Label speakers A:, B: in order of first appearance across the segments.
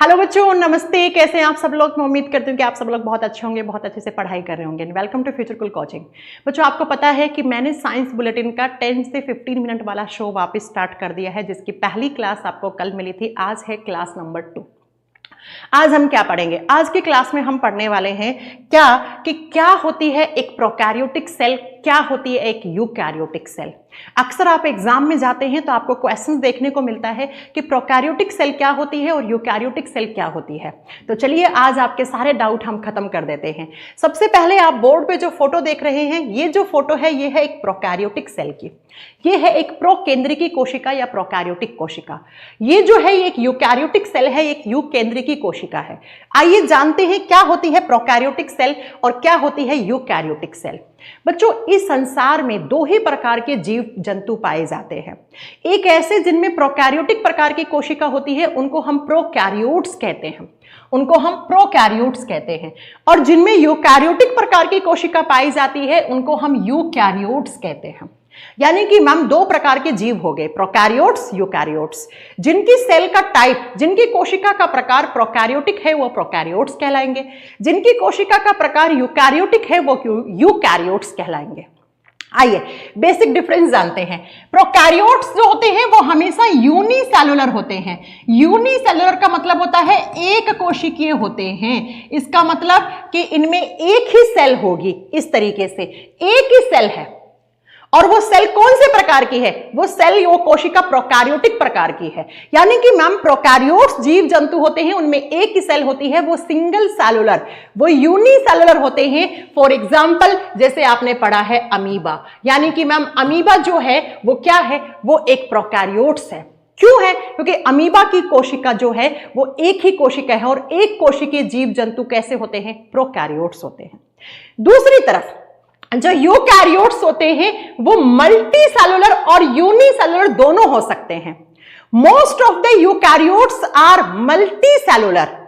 A: Hello बच्चों, नमस्ते। कैसे हैं आप सब लोग? मैं उम्मीद करती हूँ कि आप सब लोग बहुत अच्छे होंगे, बहुत अच्छे से पढ़ाई कर रहे होंगे। Welcome to future cool coaching. बच्चों, आपको पता है कि मैंने साइंस बुलेटिन का 10 से 15 मिनट वाला शो वापस स्टार्ट कर दिया है, जिसकी पहली क्लास आपको कल मिली थी। आज है क्लास नंबर 2। आज हम क्या पढ़ेंगे? आज की क्लास में हम पढ़ने वाले हैं क्या होती है एक प्रोकैरियोटिक सेल, क्या होती है एक यूकैरियोटिक सेल। अक्सर आप एग्जाम में जाते हैं तो आपको क्वेश्चंस देखने को मिलता है कि प्रोकैरियोटिक सेल क्या होती है और यूकैरियोटिक सेल क्या होती है। तो चलिए आज आपके सारे डाउट हम खत्म कर देते हैं। सबसे पहले आप बोर्ड पे जो फोटो देख रहे हैं, ये जो फोटो है ये है एक प्रोकैरियोटिक सेल की। ये है एक प्रोकेंद्रिकी कोशिका या प्रोकैरियोटिक कोशिका। ये जो है एक यूकैरियोटिक सेल है, एक यूकेंद्रिकी कोशिका है। आइए जानते हैं क्या होती है प्रोकैरियोटिक सेल और क्या होती है यूकैरियोटिक सेल। बच्चों, इस संसार में दो ही प्रकार के जीव जंतु पाए जाते हैं। एक ऐसे जिनमें प्रोकैरियोटिक प्रकार की कोशिका होती है, उनको हम प्रोकैरियोट्स कहते हैं, और जिनमें यूकैरियोटिक प्रकार की कोशिका पाई जाती है उनको हम यूकैरियोट्स कहते हैं। यानी कि मैम दो प्रकार के जीव हो गए, प्रोकैरियोट्स, यूकैरियोट्स। जिनकी सेल का टाइप, जिनकी कोशिका का प्रकार प्रोकैरियोटिक है वो प्रोकैरियोट्स कहलाएंगे, जिनकी कोशिका का प्रकार यूकैरियोटिक है वो यूकैरियोट्स कहलाएंगे। आइए बेसिक डिफरेंस जानते हैं। प्रोकैरियोट्स जो होते हैं वो हमेशा यूनिसेलुलर होते हैं। यूनिसेलुलर का मतलब होता है एक कोशिकीय होते हैं। इसका मतलब कि इनमें एक ही सेल होगी, इस तरीके से एक ही सेल है। और वो सेल कौन से प्रकार की है? वो सेल, वो कोशिका प्रोकैरियोटिक प्रकार की है। यानी कि मैम प्रोकैरियोट्स जीव जंतु होते हैं, उनमें एक ही सेल होती है, वो सिंगल सेलुलर, वो यूनिसेलुलर होते हैं। फॉर एग्जांपल जैसे आपने पढ़ा है अमीबा, यानी कि मैम अमीबा जो है वो क्या है? वो एक प्रोकैरियोट्स है। क्यों है? क्योंकि अमीबा की कोशिका जो है वो एक ही कोशिका है, और एक कोशिकीय जीव जंतु कैसे होते हैं? प्रोकैरियोट्स होते हैं। दूसरी तरफ जो यूकैरियोट्स होते हैं वो मल्टी सेलुलर और यूनिसेलुलर दोनों हो सकते हैं। Most of the eukaryotes are multi cellular.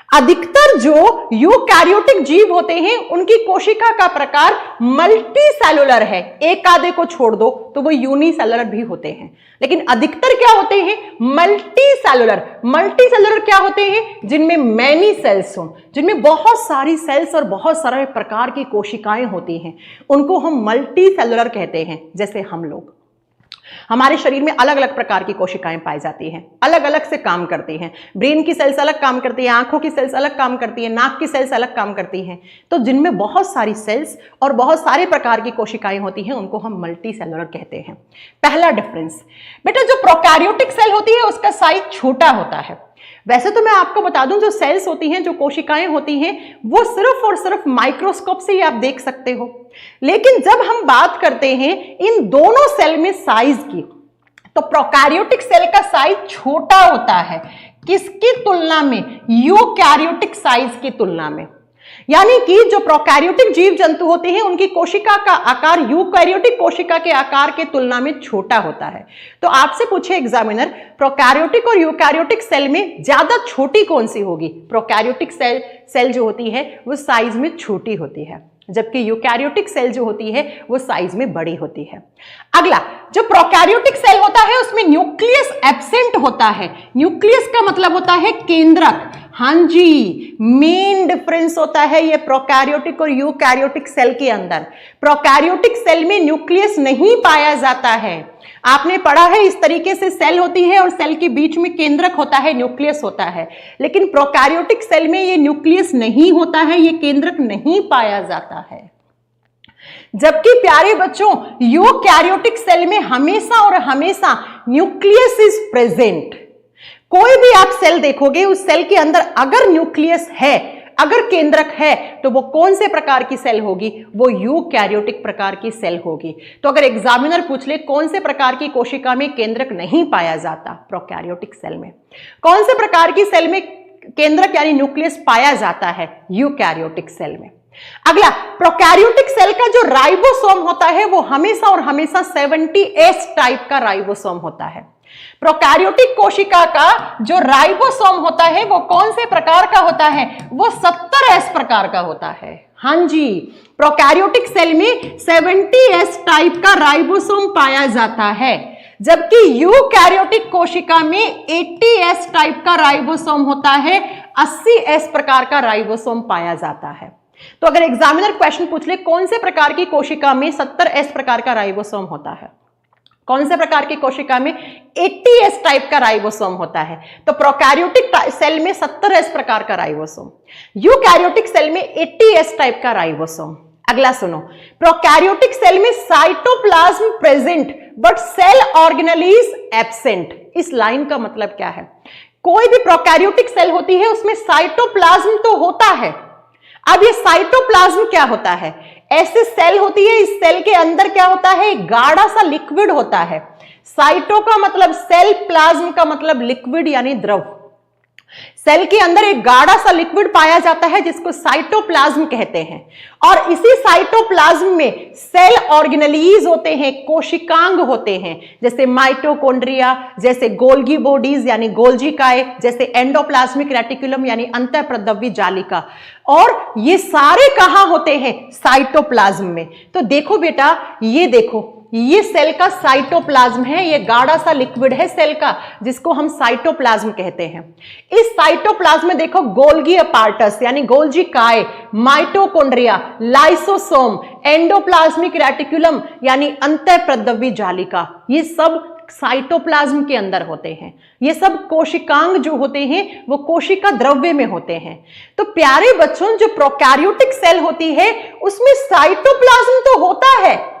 A: अधिकतर जो यूकैरियोटिक जीव होते हैं उनकी कोशिका का प्रकार मल्टी सेलुलर है। एक आधे को छोड़ दो तो वो यूनिसेलुलर भी होते हैं, लेकिन अधिकतर क्या होते हैं? Multi cellular. मल्टी सेलुलर क्या होते हैं? जिनमें मैनी सेल्स हों, जिनमें बहुत सारी सेल्स और बहुत सारे प्रकार की कोशिकाएं होती हैं, उनको हम मल्टी सेलुलर कहते हैं। जैसे हम लोग, हमारे शरीर में अलग अलग प्रकार की कोशिकाएं पाई जाती हैं, अलग अलग से काम करती हैं। ब्रेन की सेल्स अलग काम करती है, आंखों की सेल्स अलग काम करती है, नाक की सेल्स अलग काम करती हैं। तो जिनमें बहुत सारी सेल्स और बहुत सारे प्रकार की कोशिकाएं होती हैं उनको हम मल्टी सेलुलर कहते हैं। पहला डिफरेंस बेटा, जो प्रोकैरियोटिक सेल होती है उसका साइज छोटा होता है। वैसे तो मैं आपको बता दूं, जो सेल्स होती हैं, जो कोशिकाएं होती हैं, वो सिर्फ और सिर्फ माइक्रोस्कोप से ही आप देख सकते हो। लेकिन जब हम बात करते हैं इन दोनों सेल में साइज की, तो प्रोकैरियोटिक सेल का साइज छोटा होता है। किसकी तुलना में? यूकैरियोटिक साइज की तुलना में। यानी कि जो प्रोकैरियोटिक जीव जंतु होते हैं उनकी कोशिका का आकार यूकैरियोटिक कोशिका के आकार के तुलना में छोटा होता है। तो आपसे पूछे एग्जामिनर, प्रोकैरियोटिक और यूकैरियोटिक सेल में ज्यादा छोटी कौन सी होगी? प्रोकैरियोटिक सेल जो होती है वो साइज में छोटी होती है, जबकि यूकैरियोटिक सेल जो होती है वो साइज में बड़ी होती है। अगला, जो प्रोकैरियोटिक सेल होता है उसमें न्यूक्लियस एब्सेंट होता है। न्यूक्लियस का मतलब होता है केंद्रक। हाँ जी, मेन डिफरेंस होता है ये प्रोकैरियोटिक और यूकैरियोटिक सेल के अंदर। प्रोकैरियोटिक सेल में न्यूक्लियस नहीं पाया जाता है। आपने पढ़ा है इस तरीके से सेल होती है और सेल के बीच में केंद्रक होता है, न्यूक्लियस होता है। लेकिन प्रोकैरियोटिक सेल में ये न्यूक्लियस नहीं होता है, ये केंद्रक नहीं पाया जाता है। जबकि प्यारे बच्चों, यूकैरियोटिक सेल में हमेशा और हमेशा न्यूक्लियस इज प्रेजेंट। कोई भी आप सेल देखोगे, उस सेल के अंदर अगर न्यूक्लियस है, अगर केंद्रक है, तो वो कौन से प्रकार की सेल होगी? वो यूकैरियोटिक प्रकार की सेल होगी। तो अगर एग्जामिनर पूछ ले कौन से प्रकार की कोशिका में केंद्रक नहीं पाया जाता? प्रोकैरियोटिक सेल में। कौन से प्रकार की सेल में केंद्रक यानी न्यूक्लियस पाया जाता है? यूकैरियोटिक सेल में। अगला, प्रोकैरियोटिक सेल का जो राइबोसोम होता है वो हमेशा और हमेशा 70S टाइप का राइबोसोम होता है। प्रोकैरियोटिक कोशिका का जो राइबोसोम होता है वो कौन से प्रकार का होता है? वो 70S प्रकार का होता है। हाँ जी, प्रोकैरियोटिक सेल में 70S टाइप का राइबोसोम पाया जाता है। जबकि यूकैरियोटिक कोशिका में 80S टाइप का राइबोसोम होता है, 80S प्रकार का राइबोसोम पाया जाता है। तो अगर एग्जामिनर क्वेश्चन पूछ ले कौन से प्रकार की कोशिका में 70S प्रकार का राइबोसोम होता है, कौन से प्रकार की कोशिका में 80S टाइप का राइबोसोम होता है, तो प्रोकैरियोटिक सेल में 70S प्रकार का राइबोसोम, यूकैरियोटिक सेल में 80S टाइप का राइबोसोम। अगला सुनो, प्रोकैरियोटिक सेल में cytoplasm present but cell organelle is absent. इस लाइन का मतलब क्या है? कोई भी प्रोकैरियोटिक सेल होती है उसमें साइटोप्लाज्म तो होता है। अब ये साइटोप्लाज्म क्या होता है? ऐसे सेल होती है, इस सेल के अंदर क्या होता है? गाढ़ा सा लिक्विड होता है। साइटो का मतलब सेल, प्लाज्म का मतलब लिक्विड यानी द्रव। सेल के अंदर एक गाढ़ा सा लिक्विड पाया जाता है जिसको साइटोप्लाज्म कहते हैं, और इसी साइटोप्लाज्म में सेल ऑर्गेनेलीज होते हैं, कोशिकांग होते हैं, जैसे माइटोकॉन्ड्रिया, जैसे गोल्गी बॉडीज यानी गोल्जिकाए, जैसे एंडोप्लाज्मिक रेटिकुलम यानी अंतःप्रद्रव्य जालिका। और ये सारे कहां होते हैं? साइटोप्लाज्म में। तो देखो बेटा, ये देखो, ये सेल का साइटोप्लाज्म है, ये गाढ़ा सा लिक्विड है सेल का जिसको हम साइटोप्लाज्म कहते हैं। इस साइटोप्लाज्म में देखो गोल्गी अपार्टस यानी गोल्जिकाए, माइटोकॉन्ड्रिया, लाइसोसोम, एंडोप्लाज्मिक रेटिकुलम यानी अंतःप्रद्रव्य जालिका, ये सब साइटोप्लाज्म के अंदर होते हैं। ये सब कोशिकांग जो होते हैं वो कोशिका द्रव्य में होते हैं। तो प्यारे बच्चों, जो प्रोकैरियोटिक सेल होती है उसमें साइटोप्लाज्म तो होता है,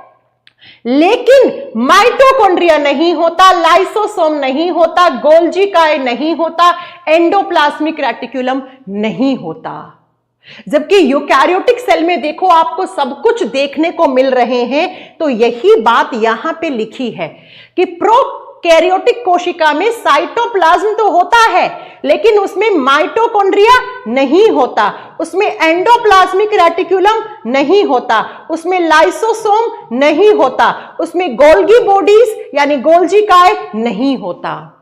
A: लेकिन माइटोकॉन्ड्रिया नहीं होता, लाइसोसोम नहीं होता, गोल्जिकाए नहीं होता, एंडोप्लाज्मिक रेटिकुलम नहीं होता। जबकि यूकैरियोटिक सेल में देखो आपको सब कुछ देखने को मिल रहे हैं। तो यही बात यहां पे लिखी है कि प्रोकैरियोटिक कोशिका में साइटोप्लाज्म तो होता है, लेकिन उसमें माइटोकॉन्ड्रिया नहीं होता, उसमें एंडोप्लाज्मिक रेटिकुलम नहीं होता, उसमें लाइसोसोम नहीं होता, उसमें गोल्गी बॉडीज यानी गोल्जिकाए नहीं होता।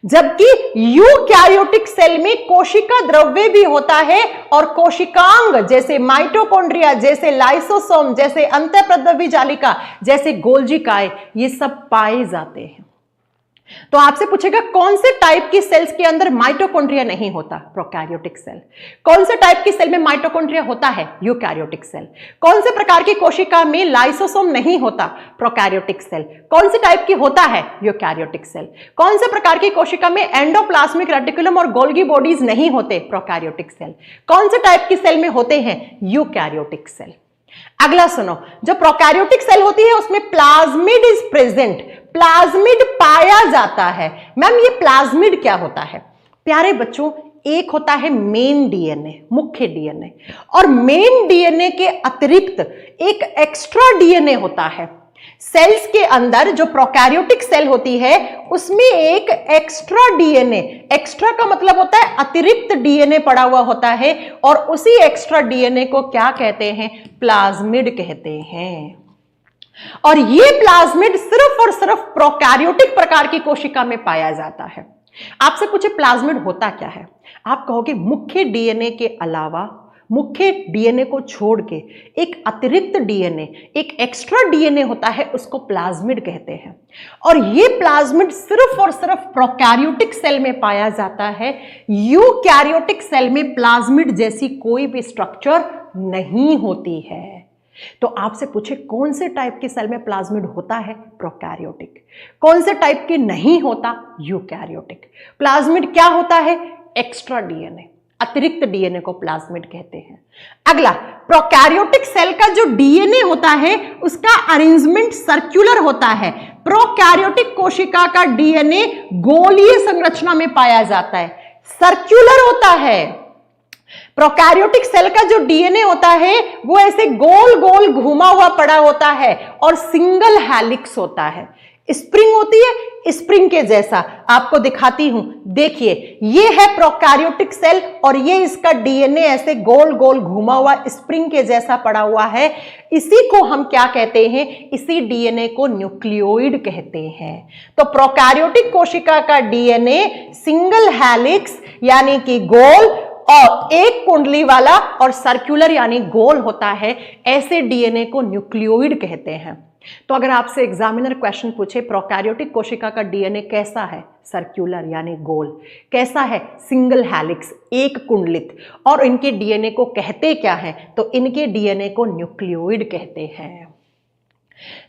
A: जबकि यूकैरियोटिक सेल में कोशिका द्रव्य भी होता है और कोशिकांग जैसे माइटोकॉन्ड्रिया, जैसे लाइसोसोम, जैसे अंतःप्रद्रव्य जालिका, जैसे गोल्जिकाए, ये सब पाए जाते हैं। तो आपसे पूछेगा कौन से टाइप की सेल्स के अंदर माइटोकॉन्ड्रिया नहीं होता? Prokaryotic cell. कौन से टाइप की सेल में माइटोकॉन्ड्रिया होता है? Eukaryotic cell. कौन से प्रकार की कोशिका में लाइसोसोम नहीं होता? Prokaryotic cell. कौन से टाइप की होता है? Eukaryotic cell. कौन से प्रकार की कोशिका में एंडोप्लाज्मिक रेटिकुलम और गोल्गी बॉडीज नहीं होते? Prokaryotic cell. कौन से टाइप की सेल में होते हैं? Eukaryotic cell. अगला सुनो, जो प्रोकैरियोटिक सेल होती है उसमें प्लाज्मिड इज प्रेजेंट, प्लाज्मिड पाया जाता है। मैम ये प्लाज्मिड क्या होता है? प्यारे बच्चों, एक होता है मेन डीएनए, मुख्य डीएनए, और मेन डीएनए के अतिरिक्त एक एक्स्ट्रा डीएनए होता है। सेल्स के अंदर जो प्रोकैरियोटिक सेल होती है उसमें एक एक्स्ट्रा डीएनए, एक्स्ट्रा का मतलब होता है अतिरिक्त डीएनए पड़ा हुआ होता है, और उसी एक्स्ट्रा डीएनए को क्या कहते हैं? प्लाज्मिड कहते हैं। और ये प्लाज्मिड सिर्फ और सिर्फ प्रोकैरियोटिक प्रकार की कोशिका में पाया जाता है। आपसे पूछे प्लाज्मिड होता क्या है? आप कहोगे मुख्य डीएनए के अलावा, मुख्य डीएनए को छोड़ के एक अतिरिक्त डीएनए, एक एक्स्ट्रा डीएनए होता है, उसको प्लाज्मिड कहते हैं। और ये प्लाज्मिड सिर्फ और सिर्फ प्रोकैरियोटिक सेल में पाया जाता है। यूकैरियोटिक सेल में प्लाज्मिड जैसी कोई भी स्ट्रक्चर नहीं होती है। तो आपसे पूछे कौन से टाइप के सेल में प्लाज्मिड होता है? प्रोकैरियोटिक। कौन से टाइप के नहीं होता? यूकैरियोटिक। प्लाज्मिड क्या होता है? एक्स्ट्रा डीएनए, अतिरिक्त डीएनए को प्लाज्मिड कहते हैं। अगला, प्रोकैरियोटिक सेल का जो डीएनए होता है उसका अरेंजमेंट सर्कुलर होता है। प्रोकैरियोटिक कोशिका का डीएनए गोलीय संरचना में पाया जाता है, सर्कुलर होता है। प्रोकैरियोटिक सेल का जो डीएनए होता है वो ऐसे गोल गोल घुमा हुआ पड़ा होता है और सिंगल हेलिक्स होता है। स्प्रिंग होती है, स्प्रिंग के जैसा आपको दिखाती हूं, देखिए ये है प्रोकैरियोटिक सेल और ये इसका डीएनए ऐसे गोल गोल घुमा हुआ स्प्रिंग के जैसा पड़ा हुआ है। इसी को हम क्या कहते हैं? इसी डीएनए को न्यूक्लियोइड कहते हैं। तो प्रोकैरियोटिक कोशिका का डीएनए सिंगल हेलिक्स यानी कि गोल और एक कुंडली वाला और सर्कुलर यानी गोल होता है। ऐसे डीएनए को न्यूक्लियोइड कहते हैं। तो अगर आपसे एग्जामिनर क्वेश्चन पूछे प्रोकैरियोटिक कोशिका का डीएनए कैसा है, सर्कुलर यानी गोल, कैसा है, सिंगल हेलिक्स, एक कुंडलित, और इनके डीएनए को कहते क्या है, तो इनके डीएनए को न्यूक्लियोइड कहते हैं।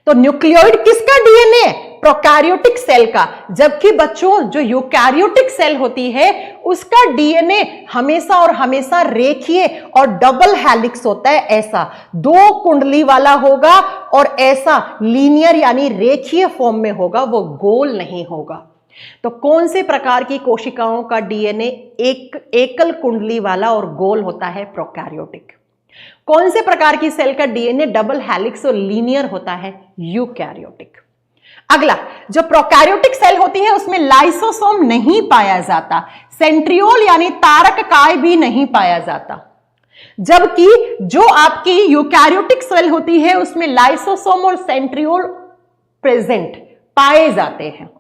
A: तो न्यूक्लियोइड किसका डीएनए? प्रोकैरियोटिक सेल का। जबकि बच्चों जो यूकैरियोटिक सेल होती है उसका डीएनए हमेशा और हमेशा रेखीय और डबल हेलिक्स होता है, ऐसा 2 कुंडली वाला होगा और ऐसा लीनियर यानी रेखीय फॉर्म में होगा, वो गोल नहीं होगा। तो कौन से प्रकार की कोशिकाओं का डीएनए एकल कुंडली वाला और गोल होता है? प्रोकैरियोटिक। कौन से प्रकार की सेल का डीएनए डबल हेलिक्स और लीनियर होता है? यूकैरियोटिक। अगला, जो प्रोकैरियोटिक सेल होती है उसमें लाइसोसोम नहीं पाया जाता, सेंट्रियोल यानी तारक काय भी नहीं पाया जाता। जबकि जो आपकी यूकैरियोटिक सेल होती है उसमें लाइसोसोम और सेंट्रियोल प्रेजेंट पाए जाते हैं।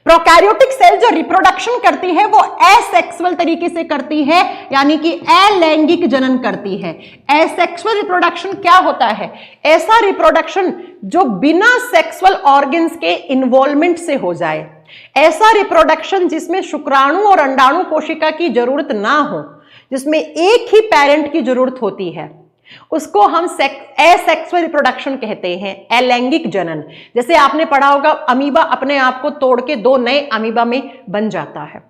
A: प्रोकैरियोटिक सेल जो रिप्रोडक्शन करती है वो एसेक्सुअल तरीके से करती है, यानी कि अलैंगिक जनन करती है। एसेक्सुअल रिप्रोडक्शन क्या होता है? ऐसा रिप्रोडक्शन जो बिना सेक्सुअल ऑर्गन्स के इन्वॉल्वमेंट से हो जाए, ऐसा रिप्रोडक्शन जिसमें शुक्राणु और अंडाणु कोशिका की जरूरत ना हो, जिसमें एक ही पेरेंट की जरूरत होती है, उसको हम एसेक्सुअल रिप्रोडक्शन कहते हैं, अलैंगिक जनन। जैसे आपने पढ़ा होगा अमीबा अपने आप को तोड़ के 2 नए अमीबा में बन जाता है,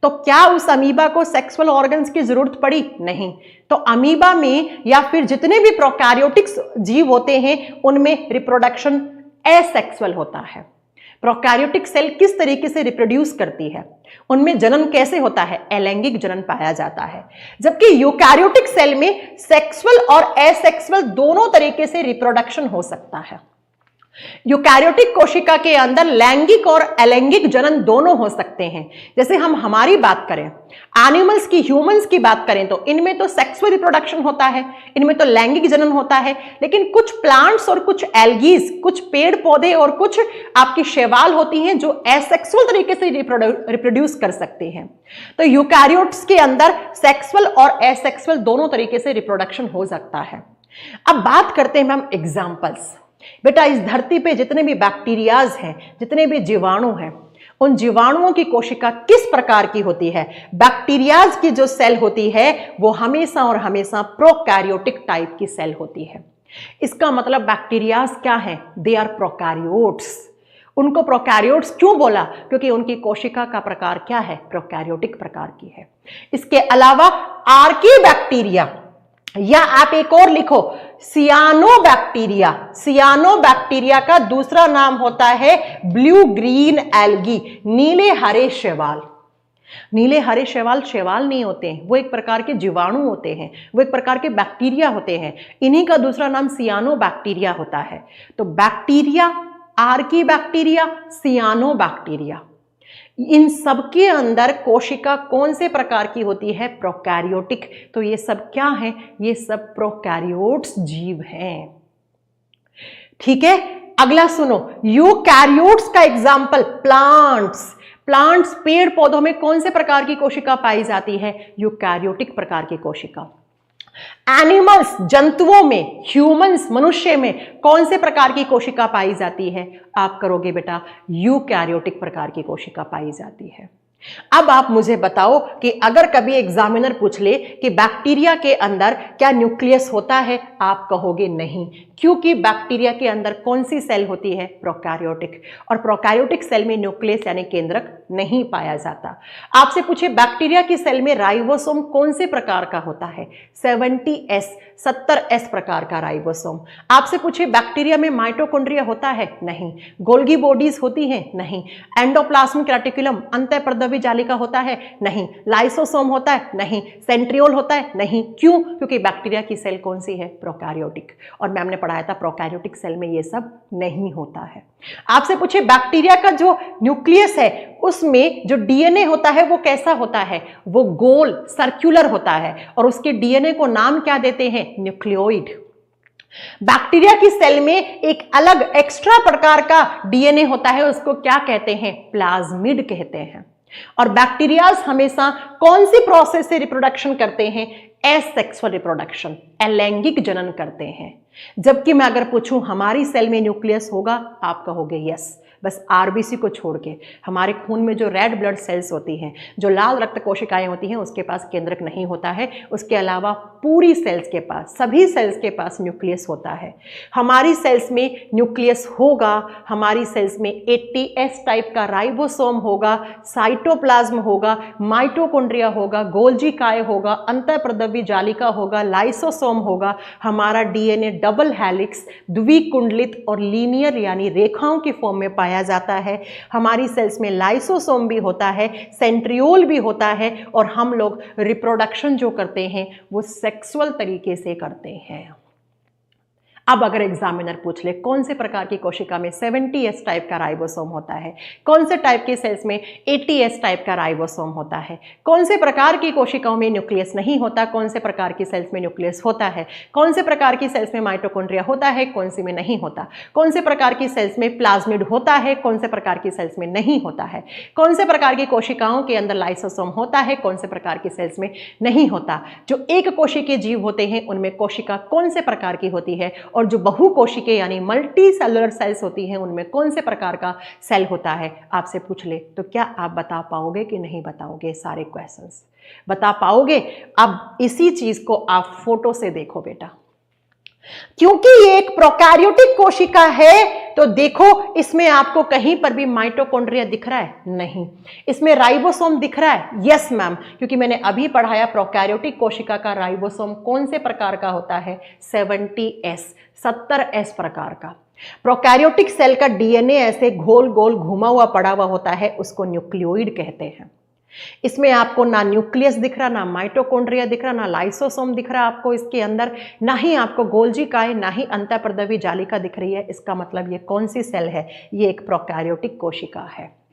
A: तो क्या उस अमीबा को सेक्सुअल ऑर्गन्स की जरूरत पड़ी? नहीं। तो अमीबा में या फिर जितने भी प्रोकैरियोटिक जीव होते हैं उनमें रिप्रोडक्शन एसेक्सुअल होता है। प्रोकैरियोटिक सेल किस तरीके से रिप्रोड्यूस करती है, उनमें जनन कैसे होता है? अलैंगिक जनन पाया जाता है। जबकि यूकैरियोटिक सेल में सेक्सुअल और एसेक्सुअल दोनों तरीके से रिप्रोडक्शन हो सकता है। यूकैरियोटिक कोशिका के अंदर लैंगिक और अलैंगिक जनन दोनों हो सकते हैं। जैसे हम हमारी बात करें, एनिमल्स की, ह्यूमंस की बात करें, तो इनमें तो सेक्सुअल रिप्रोडक्शन होता है, इनमें तो लैंगिक जनन होता है। लेकिन कुछ प्लांट्स और कुछ एल्गीज, कुछ पेड़ पौधे और कुछ आपकी शैवाल होती हैं जो एसेक्सुअल तरीके से रिप्रोड्यूस कर सकते हैं। तो यूकैरियोट्स के अंदर सेक्सुअल और एसेक्सुअल दोनों तरीके से रिप्रोडक्शन हो सकता है। अब बात करते हैं हम एग्जाम्पल्स। बेटा, इस धरती पे जितने भी बैक्टीरियाज हैं, जितने भी जीवाणु हैं, उन जीवाणुओं की कोशिका किस प्रकार की होती है? बैक्टीरियाज की जो सेल होती है वो हमेशा और हमेशा प्रोकैरियोटिक टाइप की सेल होती है। इसका मतलब बैक्टीरियाज क्या है? They are prokaryotes. उनको प्रोकैरियोट्स क्यों बोला? क्योंकि उनकी कोशिका का प्रकार क्या है? प्रोकैरियोटिक प्रकार की है। इसके अलावा आर्कीबैक्टीरिया, या आप एक और लिखो सियानोबैक्टीरिया। सियानोबैक्टीरिया का दूसरा नाम होता है ब्लू ग्रीन एल्गी, नीले हरे शैवाल। नीले हरे शैवाल शैवाल नहीं होते हैं, वो एक प्रकार के जीवाणु होते हैं, वो एक प्रकार के बैक्टीरिया होते हैं। इन्हीं का दूसरा नाम सियानोबैक्टीरिया होता है। तो बैक्टीरिया, आर्कीबैक्टीरिया, सियानोबैक्टीरिया, इन सबके अंदर कोशिका कौन से प्रकार की होती है? प्रोकैरियोटिक। तो ये सब क्या है? ये सब प्रोकैरियोट्स जीव हैं। ठीक है, अगला सुनो, यूकैरियोट्स का एग्जाम्पल प्लांट्स। प्लांट्स, पेड़ पौधों में कौन से प्रकार की कोशिका पाई जाती है? यूकैरियोटिक प्रकार की कोशिका। एनिमल्स, जंतुओं में, ह्यूमंस, मनुष्य में कौन से प्रकार की कोशिका पाई जाती है? आप करोगे बेटा, यूकैरियोटिक प्रकार की कोशिका पाई जाती है। अब आप मुझे बताओ कि अगर कभी एग्जामिनर पूछ ले कि बैक्टीरिया के अंदर क्या न्यूक्लियस होता है, आप कहोगे नहीं, क्योंकि बैक्टीरिया के अंदर कौन सी सेल होती है? प्रोकैरियोटिक। और प्रोकैरियोटिक सेल में न्यूक्लियस यानी केंद्रक नहीं पाया जाता। आपसे पूछे बैक्टीरिया की सेल में राइबोसोम कौन से प्रकार का होता है? 70S प्रकार का राइबोसोम। आपसे पूछे बैक्टीरिया में माइटोकॉन्ड्रिया होता है? नहीं। गोल्गी बॉडीज होती हैं? नहीं। एंडोप्लाज्मिक रेटिकुलम, अंतःपरदवी जालिका होता है? नहीं। लाइसोसोम होता है? नहीं। सेंट्रियोल होता है? नहीं। क्यों? क्योंकि बैक्टीरिया की सेल कौन सी है? प्रोकैरियोटिक। और मैम ने पढ़ाया था प्रोकैरियोटिक सेल में ये सब नहीं होता है। आपसे पूछे बैक्टीरिया का जो न्यूक्लियस है उसमें जो डीएनए होता है वो कैसा होता है? वो गोल, सर्कुलर होता है, और उसके डीएनए को नाम क्या देते हैं? न्यूक्लियोइड। बैक्टीरिया की सेल में एक अलग एक्स्ट्रा प्रकार का डीएनए होता है, उसको क्या कहते हैं? प्लाज्मिड कहते हैं। और बैक्टीरियाज हमेशा कौन सी प्रोसेस से रिप्रोडक्शन करते हैं? एसेक्सुअल रिप्रोडक्शन, अलैंगिक जनन करते हैं। जबकि मैं अगर पूछूं हमारी सेल में न्यूक्लियस होगा, आप कहोगे यस, बस आरबीसी को छोड़ के। हमारे खून में जो रेड ब्लड सेल्स होती हैं, जो लाल रक्त कोशिकाएं होती हैं, उसके पास केंद्रक नहीं होता है। उसके अलावा पूरी सेल्स के पास, सभी सेल्स के पास न्यूक्लियस होता है। हमारी सेल्स में न्यूक्लियस होगा, हमारी सेल्स में एटीएस टाइप का राइबोसोम होगा, साइटोप्लाज्म होगा, माइटोकॉन्ड्रिया होगा, गोल्जी काय होगा, अंतःप्रद्रव्य जालिका होगा, लाइसोसोम होगा। हमारा डीएनए डबल हेलिक्स, द्विकुंडलित और लीनियर यानी रेखाओं की फॉर्म में पाया जाता है। हमारी सेल्स में लाइसोसोम भी होता है, सेंट्रियोल भी होता है, और हम लोग रिप्रोडक्शन जो करते हैं वो सेक्सुअल तरीके से करते हैं। अब अगर एग्जामिनर पूछ ले कौन से प्रकार की कोशिका में 70S टाइप का राइबोसोम होता है, कौन से टाइप की सेल्स में 80S टाइप का राइबोसोम होता है, कौन से प्रकार की कोशिकाओं में न्यूक्लियस नहीं होता, कौन से प्रकार की सेल्स में न्यूक्लियस होता है, कौन से प्रकार की सेल्स में माइटोकॉन्ड्रिया होता है, कौन सी में नहीं होता, कौन से प्रकार की सेल्स में प्लाज्मिड होता है, कौन से प्रकार की सेल्स में नहीं होता है, कौन से प्रकार की कोशिकाओं के अंदर लाइसोसोम होता है, कौन से प्रकार की सेल्स में नहीं होता, जो एक कोशिकीय जीव होते हैं उनमें कोशिका कौन से प्रकार की होती है, और जो बहुकोशिकीय यानी मल्टी सेलुलर सेल्स होती हैं उनमें कौन से प्रकार का सेल होता है, आपसे पूछ ले तो क्या आप बता पाओगे कि नहीं बताओगे? सारे क्वेश्चंस बता पाओगे? अब इसी चीज को आप फोटो से देखो बेटा, क्योंकि ये एक प्रोकैरियोटिक कोशिका है तो देखो इसमें आपको कहीं पर भी माइटोकॉन्ड्रिया दिख रहा है? नहीं। इसमें राइबोसोम दिख रहा है? यस मैम, क्योंकि मैंने अभी पढ़ाया प्रोकैरियोटिक कोशिका का राइबोसोम कौन से प्रकार का होता है? 70S प्रकार का। प्रोकैरियोटिक सेल का डीएनए ऐसे गोल गोल घुमा हुआ पड़ा हुआ होता है, उसको न्यूक्लियोइड कहते हैं। इसमें आपको ना न्यूक्लियस दिख रहा, ना माइटोकॉन्ड्रिया दिख रहा, ना लाइसोसोम दिख रहा आपको इसके अंदर, ना ही आपको गोल्जी काय, ना ही अंतःप्रद्रव्य जालिका दिख रही है। इसका मतलब ये कौन सी सेल है? ये एक प्रोकैरियोटिक कोशिका है।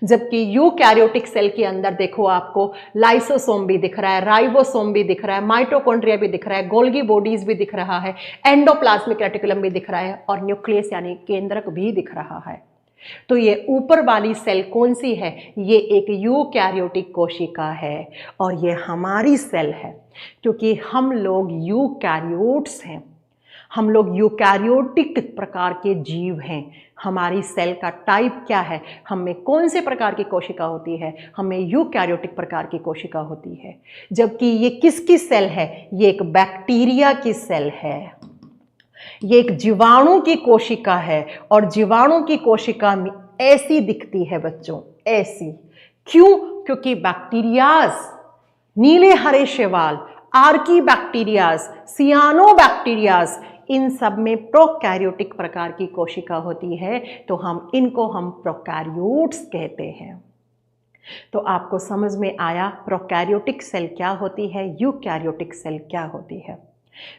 A: जबकि यूकैरियोटिक सेल के अंदर देखो आपको लाइसोसोम भी दिख रहा है, राइबोसोम भी दिख रहा है, माइटोकॉन्ड्रिया भी दिख रहा है, गोल्गी बॉडीज भी दिख रहा है, एंडोप्लाज्मिक रेटिकुलम भी दिख रहा है, और न्यूक्लियस यानी केंद्रक भी दिख रहा है। तो ये ऊपर वाली सेल कौन सी है? ये एक यूकैरियोटिक कोशिका है, और ये हमारी सेल है, क्योंकि हम लोग यूकैरियोट्स हैं, हम लोग यूकैरियोटिक प्रकार के जीव हैं। हमारी सेल का टाइप क्या है? हमें कौन से प्रकार की कोशिका होती है? हमें यूकैरियोटिक प्रकार की कोशिका होती है। जबकि ये किसकी सेल है? ये एक बैक्टीरिया की सेल है, ये एक जीवाणु की कोशिका है, और जीवाणु की कोशिका में ऐसी दिखती है बच्चों, ऐसी। क्यों? क्योंकि बैक्टीरियाज, नीले हरे शैवाल, आर्की बैक्टीरियाज, सियानो बैक्टीरियाज, इन सब में प्रोकैरियोटिक प्रकार की कोशिका होती है, तो हम प्रोकैरियोट्स कहते हैं। तो आपको समझ में आया प्रोकैरियोटिक सेल क्या होती है, यूकैरियोटिक सेल क्या होती है।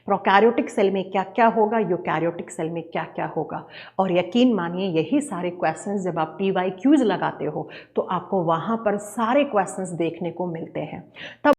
A: प्रोकैरियोटिक सेल में क्या क्या होगा, यूकैरियोटिक सेल में क्या क्या होगा। और यकीन मानिए यही सारे क्वेश्चंस जब आप PYQs लगाते हो तो आपको वहां पर सारे क्वेश्चंस देखने को मिलते हैं। तब